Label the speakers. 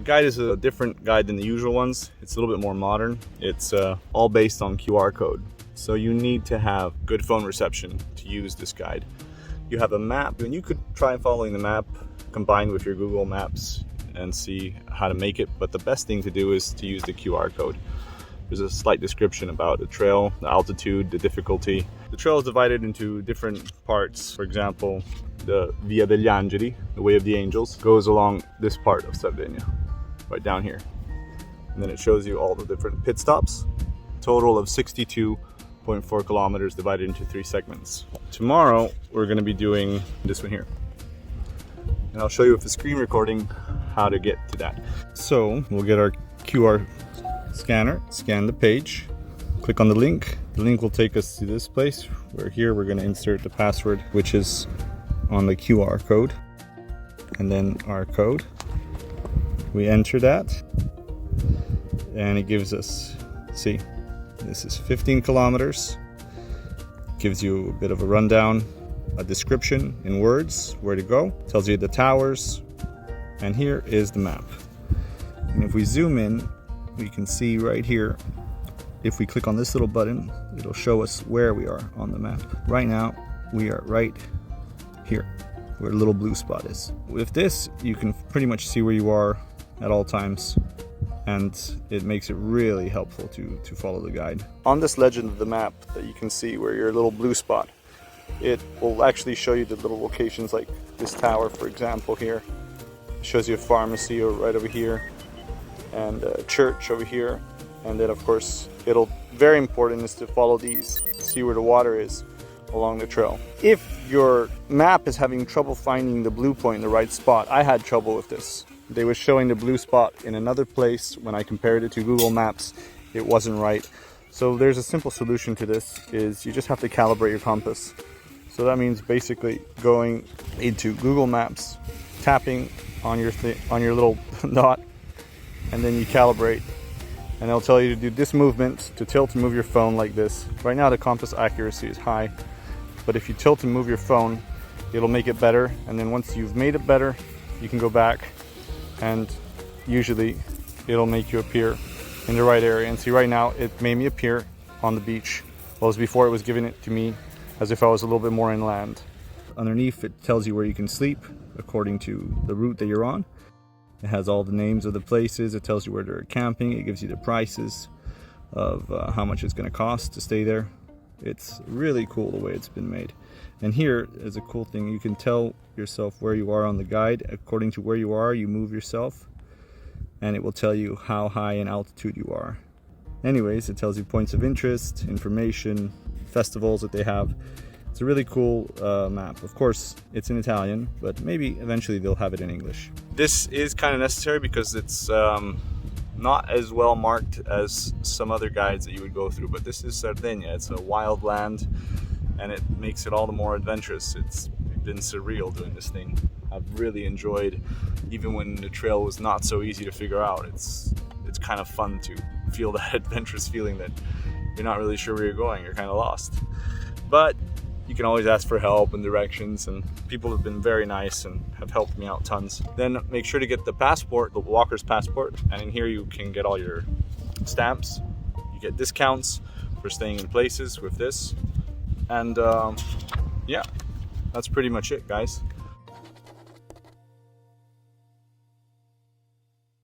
Speaker 1: guide is a different guide than the usual ones. It's a little bit more modern. It's all based on QR code. So you need to have good phone reception to use this guide. You have a map, and you could try following the map combined with your Google Maps and see how to make it. But the best thing to do is to use the QR code. There's a slight description about the trail, the altitude, the difficulty. The trail is divided into different parts. For example, the Via degli Angeli, the Way of the Angels, goes along this part of Sardinia, right down here. And then it shows you all the different pit stops. Total of 62.4 kilometers divided into 3 segments. Tomorrow, we're gonna be doing this one here. And I'll show you with the screen recording how to get to that. So we'll get our QR scanner, scan the page, click on the link. The link will take us to this place where here we're going to insert the password, which is on the QR code, and then our code. We enter that and it gives us, see, this is 15 kilometers. Gives you a bit of a rundown, a description in words, where to go, tells you the towers, and here is the map. And if we zoom in, we can see right here, if we click on this little button, it'll show us where we are on the map. Right now, we are right here, where the little blue spot is. With this, you can pretty much see where you are at all times, and it makes it really helpful to follow the guide. On this legend of the map that you can see where your little blue spot, it will actually show you the little locations like this tower, for example, here. It shows you a pharmacy right over here, and a church over here. And then of course, very important is to follow these, see where the water is along the trail. If your map is having trouble finding the blue point in the right spot, I had trouble with this. They were showing the blue spot in another place. When I compared it to Google Maps, it wasn't right. So there's a simple solution to this, is you just have to calibrate your compass. So that means basically going into Google Maps, tapping on your little dot, and then you calibrate, and they'll tell you to do this movement, to tilt and move your phone like this. Right now the compass accuracy is high, but if you tilt and move your phone, it'll make it better. And then once you've made it better, you can go back, and usually it'll make you appear in the right area. And see, right now it made me appear on the beach, whereas before it was giving it to me as if I was a little bit more inland. Underneath, it tells you where you can sleep according to the route that you're on. It has all the names of the places. It tells you where they're camping. It gives you the prices of how much it's going to cost to stay there. It's really cool the way it's been made. And here is a cool thing. You can tell yourself where you are on the guide. According to where you are, you move yourself, and it will tell you how high in altitude you are. Anyways, it tells you points of interest, information, festivals that they have. It's a really cool map. Of course, it's in Italian, but maybe eventually they'll have it in English. This is kind of necessary because it's not as well marked as some other guides that you would go through, but this is Sardinia. It's a wild land, and it makes it all the more adventurous. It's been surreal doing this thing. I've really enjoyed, even when the trail was not so easy to figure out. It's kind of fun to feel that adventurous feeling that you're not really sure where you're going, you're kind of lost. But you can always ask for help and directions, and people have been very nice and have helped me out tons. Then make sure to get the passport, the walker's passport, and in here you can get all your stamps. You get discounts for staying in places with this. And yeah, that's pretty much it, guys.